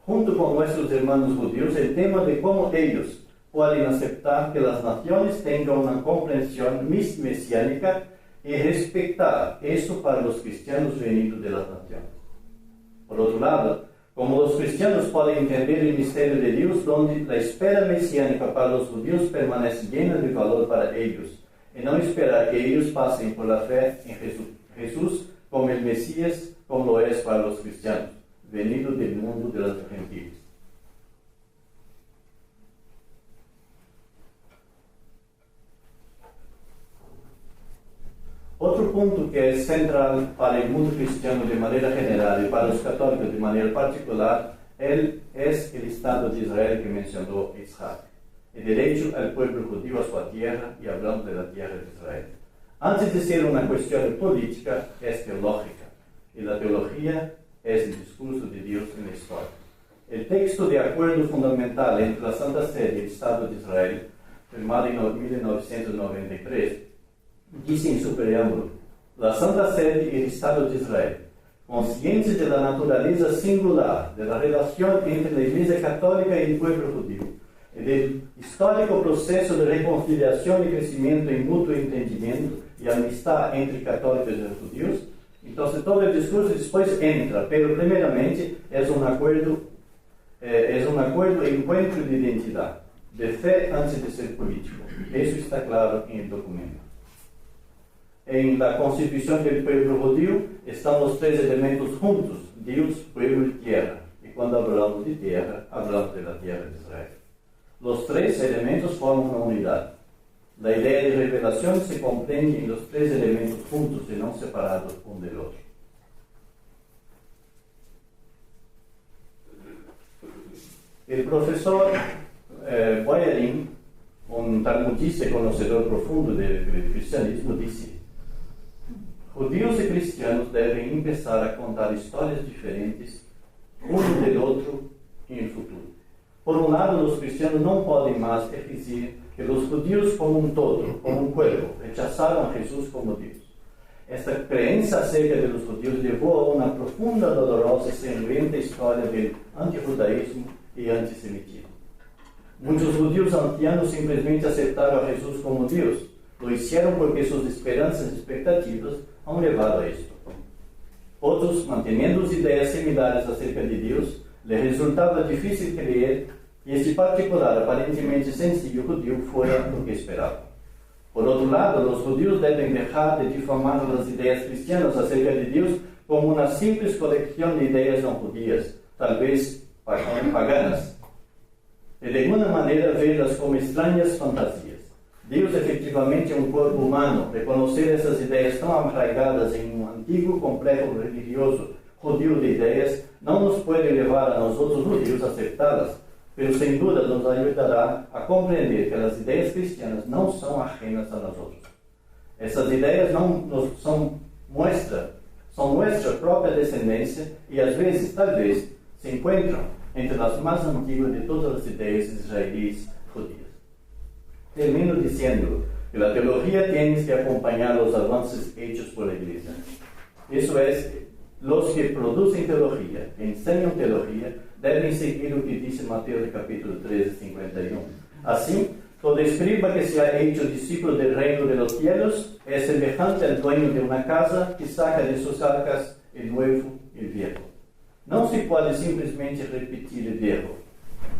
junto con nuestros hermanos judíos, el tema de cómo ellos pueden aceptar que las naciones tengan una comprensión mesiánica y respetar eso para los cristianos venidos de las naciones. Por otro lado, como los cristianos pueden entender el misterio de Dios, donde la espera mesiánica para los judíos permanece llena de valor para ellos, y no esperar que ellos pasen por la fe en Jesús como el Mesías, como lo es para los cristianos, venidos del mundo de los gentiles. Otro punto que es central para el mundo cristiano de manera general y para los católicos de manera particular es el Estado de Israel que mencionó Isaac, el derecho al pueblo judío a su tierra y hablando de la tierra de Israel. Antes de ser una cuestión política, es teológica, y la teología es el discurso de Dios en la historia. El texto de acuerdo fundamental entre la Santa Sede y el Estado de Israel, firmado en 1993, dice en su preámbulo: la Santa Sede y el Estado de Israel, conscientes de la naturaleza singular de la relación entre la Iglesia Católica y el pueblo judío, y del histórico proceso de reconciliación y crecimiento en mutuo entendimiento y amistad entre católicos y judíos. Entonces todo el discurso después entra, pero primeramente es un acuerdo encuentro de identidad, de fe antes de ser político. Eso está claro en el documento. En la constitución del pueblo judío están los tres elementos juntos: Dios, pueblo y tierra. Y cuando hablamos de tierra, hablamos de la tierra de Israel. Los tres elementos forman una unidad. La idea de revelación se comprende en los tres elementos juntos y no separados uno del otro. El profesor Boyarin, un talmudista y conocedor profundo del cristianismo, dice: judíos y cristianos deben empezar a contar historias diferentes uno del otro en el futuro. Por un lado, los cristianos no pueden más exigir que los judíos como un todo, como un pueblo, rechazaron a Jesús como Dios. Esta creencia acerca de los judíos llevó a una profunda, dolorosa y sangrienta historia del antijudaísmo y antisemitismo. Muchos judíos ancianos simplemente aceptaron a Jesús como Dios. Lo hicieron porque sus esperanzas y expectativas han llevado a esto. Otros, manteniendo ideas similares acerca de Dios, les resultaba difícil creer que este particular, aparentemente sencillo judío fuera lo que esperaban. Por otro lado, los judíos deben dejar de difamar las ideas cristianas acerca de Dios como una simple colección de ideas no judías, tal vez paganas, y de alguna manera verlas como extrañas fantasías. Dios efectivamente es un cuerpo humano. Reconocer esas ideas tan arraigadas en un antiguo complejo religioso judío de ideas no nos puede llevar a nosotros judíos a aceptarlas, pero sin duda nos ayudará a comprender que las ideas cristianas no son ajenas a nosotros. Esas ideas son nuestra propia descendencia y a veces, tal vez, se encuentran entre las más antiguas de todas las ideas israelíes judías. Termino diciendo que la teología tiene que acompañar los avances hechos por la Iglesia. Eso es, los que producen teología, que enseñan teología, deben seguir lo que dice Mateo capítulo 13, 51. Así, todo escriba que se ha hecho discípulo del reino de los cielos es semejante al dueño de una casa que saca de sus arcas el nuevo y el viejo. No se puede simplemente repetir el viejo.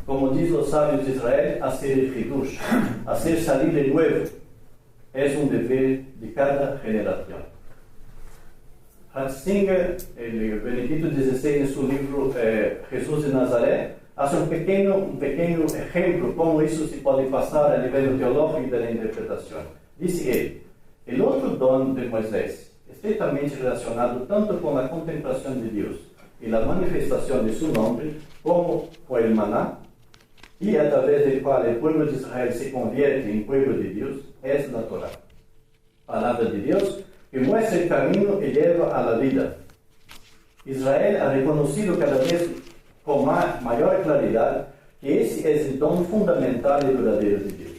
Como dicen los sabios de Israel, hacer el hidush, hacer salir el nuevo, es un deber de cada generación. Ratzinger, el Benedicto XVI, en su libro Jesús de Nazaret, hace un pequeño ejemplo cómo eso se puede pasar a nivel teológico y de la interpretación. Dice él: el otro don de Moisés, estrictamente relacionado tanto con la contemplación de Dios y la manifestación de su nombre, como con el maná, y a través del cual el pueblo de Israel se convierte en pueblo de Dios, es la Torá. Palabra de Dios que muestra el camino que lleva a la vida. Israel ha reconocido cada vez con mayor claridad que ese es el don fundamental y verdadero de Dios.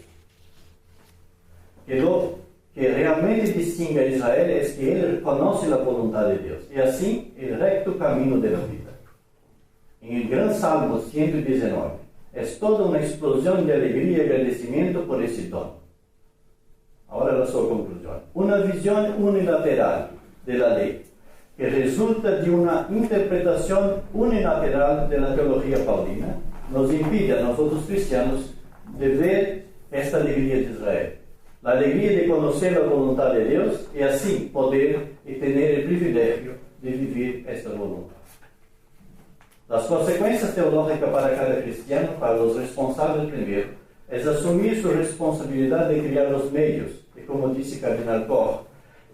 Que lo que realmente distingue a Israel es que él reconoce la voluntad de Dios y así el recto camino de la vida. En el gran Salmo 119 es toda una explosión de alegría y agradecimiento por ese don. Ahora la su conclusión. Una visión unilateral de la ley que resulta de una interpretación unilateral de la teología paulina nos impide a nosotros cristianos de ver esta alegría de Israel. La alegría de conocer la voluntad de Dios y así poder y tener el privilegio de vivir esta voluntad. Las consecuencias teológicas para cada cristiano, para los responsables primero, es asumir su responsabilidad de crear los medios, y como dice Cardinal Koch,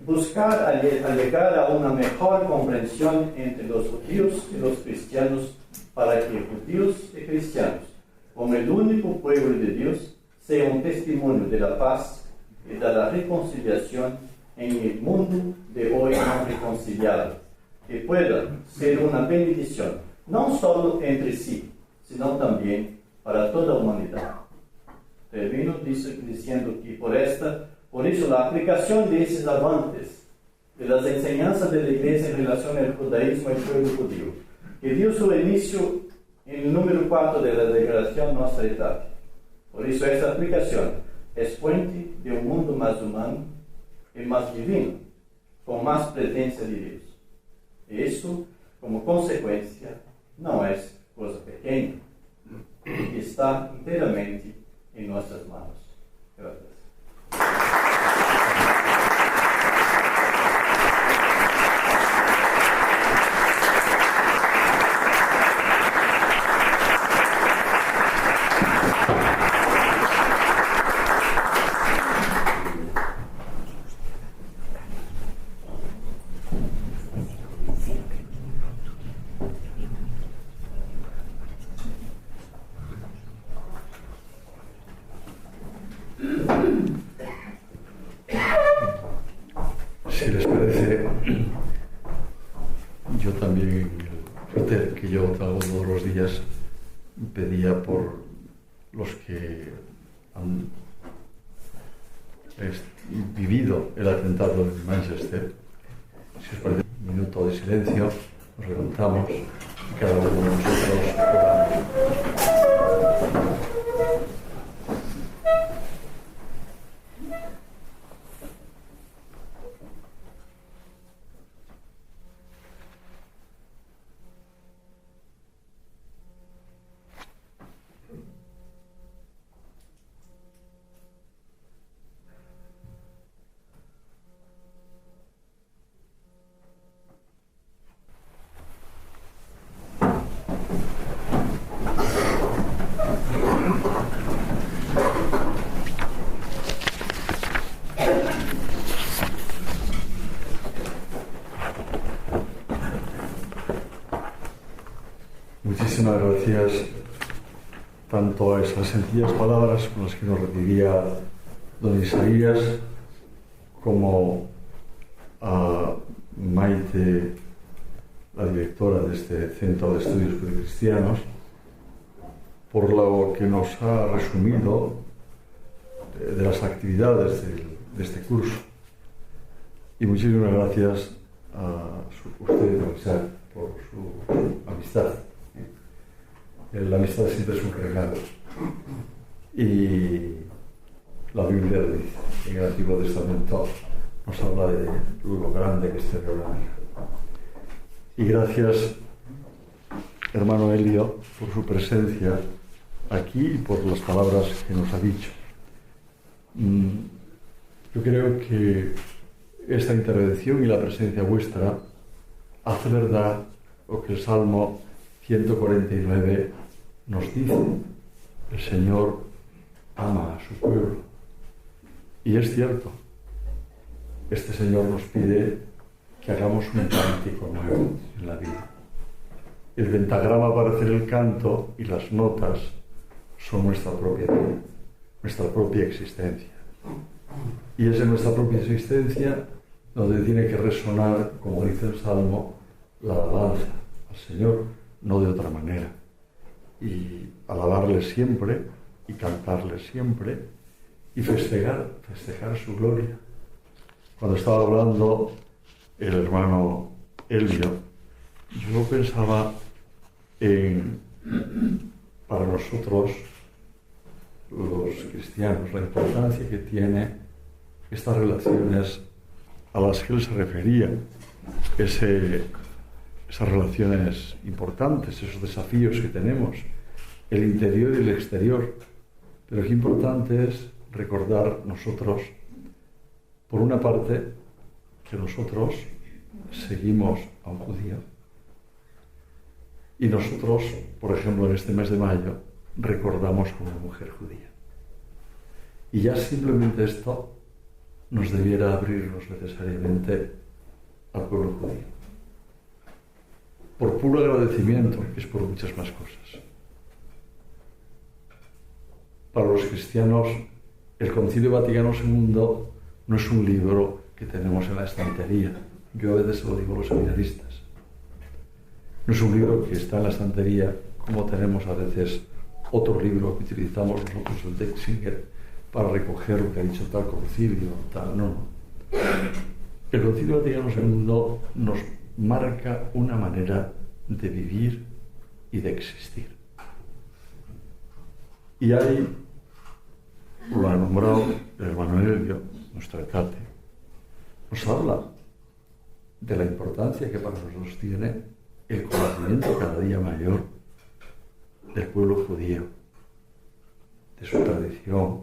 buscar llegar a una mejor comprensión entre los judíos y los cristianos para que judíos y cristianos, como el único pueblo de Dios, sea un testimonio de la paz y de la reconciliación en el mundo de hoy no reconciliado, que pueda ser una bendición, no solo entre sí, sino también para toda la humanidad. Termino diciendo que por eso la aplicación de esos avances de las enseñanzas de la Iglesia en relación al judaísmo y al pueblo judío, que dio su inicio en el número 4 de la Declaración Nostra Aetate. Por eso esta aplicación es fuente de un mundo más humano y más divino, con más presencia de Dios. Y eso, como consecuencia, no es cosa pequeña, y está enteramente en nuestras manos. Gracias. pedía por los que han vivido el atentado en Manchester. Si os parece, un minuto de silencio, nos levantamos y cada uno de nosotros oramos. Muchísimas gracias tanto a esas sencillas palabras con las que nos recibía don Isaías como a Maite, la directora de este Centro de Estudios Cristianos, por lo que nos ha resumido de las actividades de este curso. Y muchísimas gracias a usted, por su amistad. La amistad siempre es un regalo. Y la Biblia lo dice. En el Antiguo Testamento nos habla de lo grande que es tener una amiga. Y gracias, hermano Elio, por su presencia aquí y por las palabras que nos ha dicho. Yo creo que esta intervención y la presencia vuestra hace verdad lo que el Salmo 149 nos dice: el Señor ama a su pueblo. Y es cierto, este Señor nos pide que hagamos un cántico nuevo en la vida. El pentagrama para hacer el canto y las notas son nuestra propia vida, nuestra propia existencia. Y es en nuestra propia existencia donde tiene que resonar, como dice el Salmo, la alabanza al Señor, no de otra manera. Y alabarle siempre y cantarle siempre y festejar su gloria. Cuando estaba hablando el hermano Elio, yo pensaba en, para nosotros los cristianos, la importancia que tiene estas relaciones a las que él se refería, esas relaciones importantes, esos desafíos que tenemos, el interior y el exterior. Pero qué importante es recordar nosotros, por una parte, que nosotros seguimos a un judío. Y nosotros, por ejemplo, en este mes de mayo, recordamos a una mujer judía. Y ya simplemente esto nos debiera abrirnos necesariamente al pueblo judío. Por puro agradecimiento, que es por muchas más cosas. Para los cristianos, el Concilio Vaticano II no es un libro que tenemos en la estantería. Yo a veces se lo digo a los seminaristas. No es un libro que está en la estantería como tenemos a veces otro libro que utilizamos nosotros, el Dexinger, para recoger lo que ha dicho tal concilio, tal. No. El Concilio Vaticano II nos marca una manera de vivir y de existir. Y ahí, lo ha nombrado el hermano Elio, nuestro etate, nos habla de la importancia que para nosotros tiene el conocimiento cada día mayor del pueblo judío, de su tradición,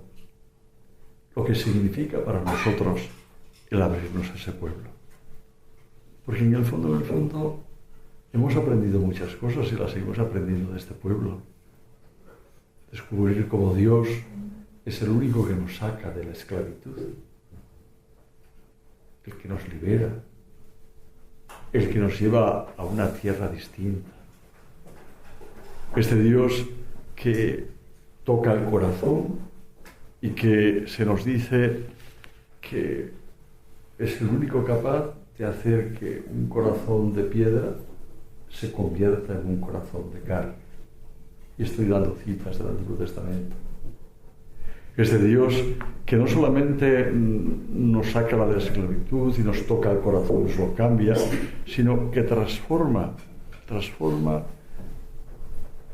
lo que significa para nosotros el abrirnos a ese pueblo. Porque en el fondo, hemos aprendido muchas cosas y las seguimos aprendiendo de este pueblo. Descubrir cómo Dios es el único que nos saca de la esclavitud, el que nos libera, el que nos lleva a una tierra distinta. Este Dios que toca el corazón y que se nos dice que es el único capaz de hacer que un corazón de piedra se convierta en un corazón de carne. y estoy dando citas del Antiguo Testamento. Este Dios que no solamente nos saca de la esclavitud y nos toca el corazón, nos lo cambia, sino que transforma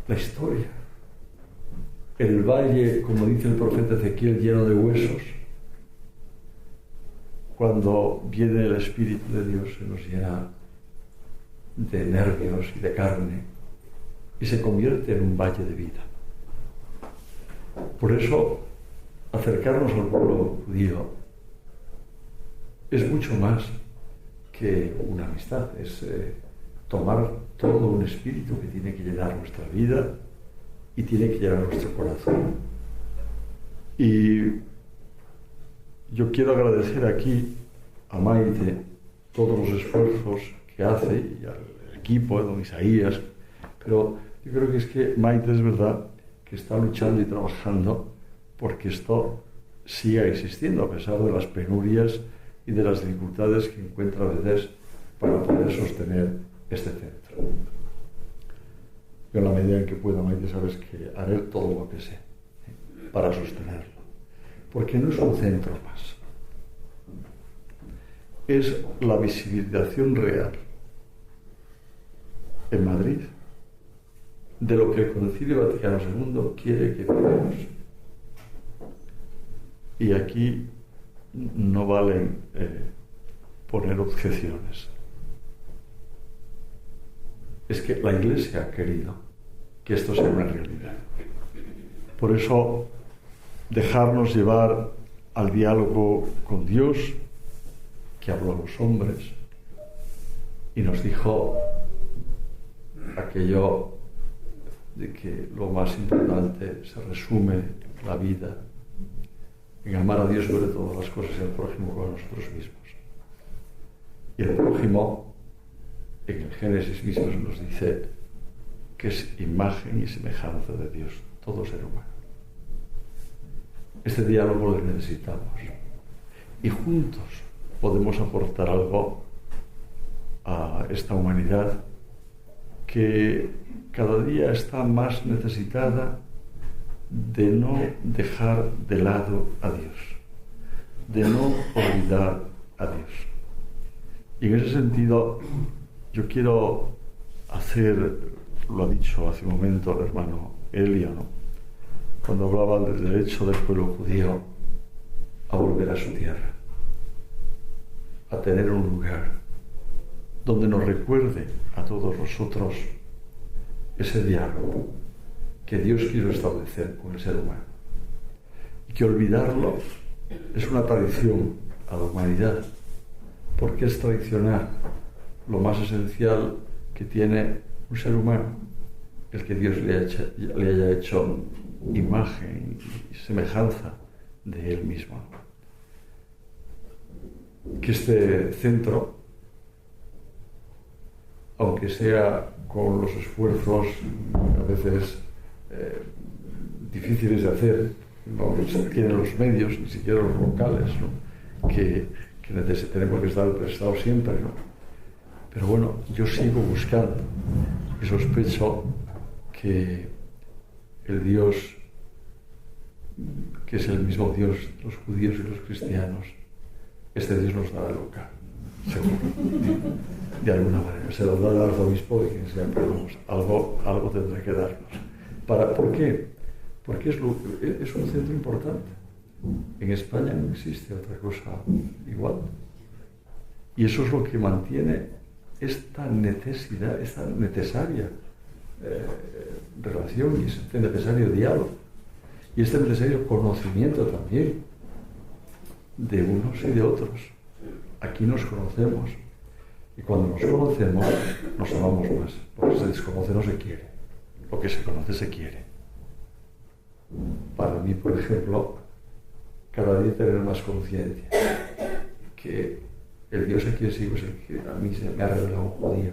la historia. El valle, como dice el profeta Ezequiel, lleno de huesos. Cuando viene el Espíritu de Dios, se nos llena de nervios y de carne y se convierte en un valle de vida. Por eso, acercarnos al pueblo judío es mucho más que una amistad, es tomar todo un espíritu que tiene que llenar nuestra vida y tiene que llenar nuestro corazón. Y yo quiero agradecer aquí a Maite todos los esfuerzos que hace y al equipo de don Isaías, pero yo creo que es que Maite es verdad que está luchando y trabajando porque esto siga existiendo a pesar de las penurias y de las dificultades que encuentra a veces para poder sostener este centro. Yo en la medida en que pueda, Maite, sabes que haré todo lo que sé para sostenerlo, porque no es un centro más, es la visibilización real en Madrid de lo que el Concilio Vaticano II quiere que vivamos. Y aquí no valen poner objeciones. Es que la Iglesia ha querido que esto sea una realidad. Por eso, dejarnos llevar al diálogo con Dios, que habló a los hombres y nos dijo aquello de que lo más importante se resume en la vida, en amar a Dios sobre todas las cosas y al prójimo como a nosotros mismos. Y el prójimo, en el Génesis mismo, nos dice que es imagen y semejanza de Dios, todo ser humano. Este diálogo lo necesitamos y juntos podemos aportar algo a esta humanidad que cada día está más necesitada de no dejar de lado a Dios, de no olvidar a Dios. Y en ese sentido, yo quiero hacer, lo ha dicho hace un momento el hermano Elia, ¿no?, cuando hablaba del derecho del pueblo judío a volver a su tierra, a tener un lugar donde nos recuerde a todos nosotros ese diálogo que Dios quiere establecer con el ser humano, y que olvidarlo es una traición a la humanidad, porque es traicionar lo más esencial que tiene un ser humano, el que Dios le haya hecho imagen y semejanza de Él mismo. Que este centro, aunque sea con los esfuerzos a veces difíciles de hacer, no tienen los medios, ni siquiera los locales, ¿no?, que tenemos que estar prestados siempre, ¿no? Pero bueno, yo sigo buscando y sospecho que el Dios, que es el mismo Dios de los judíos y los cristianos, este Dios nos dará el local, seguro, de alguna manera. Se lo da al arzobispo y quien sea, pero vamos, algo tendrá que darnos. ¿Por qué? Porque es un centro importante. En España no existe otra cosa igual. Y eso es lo que mantiene esta necesidad, esta necesaria relación y este necesario diálogo. Y este necesario conocimiento también de unos y de otros. Aquí nos conocemos. Y cuando nos conocemos, nos amamos más. Porque se desconoce no se quiere. Lo que se conoce se quiere. Para mí, por ejemplo, cada día tener más conciencia que el Dios a quien sigo es el que a mí se me ha revelado un judío,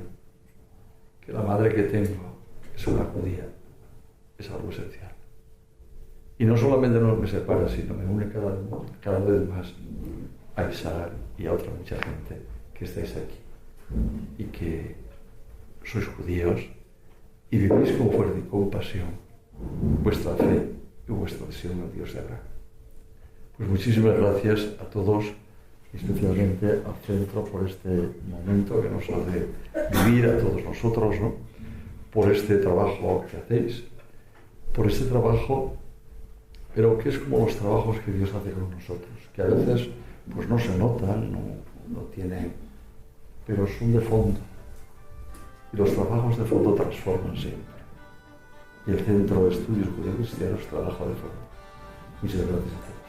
que la madre que tengo es una judía, es algo esencial. Y no solamente no me separa, sino me une cada vez más a Isaac y a otra mucha gente que estáis aquí y que sois judíos y vivís con fuerza y compasión vuestra fe y vuestra adhesión a Dios de Abraham. Pues muchísimas gracias a todos, especialmente al centro, por este momento que nos hace vivir a todos nosotros, ¿no? Por este trabajo que hacéis, por este trabajo, pero que es como los trabajos que Dios hace con nosotros, que a veces pues no se notan, no tienen, pero son de fondo. Y los trabajos de fondo transforman siempre. Y el Centro de Estudios Judeocristianos trabaja de fondo. Muchas gracias a todos.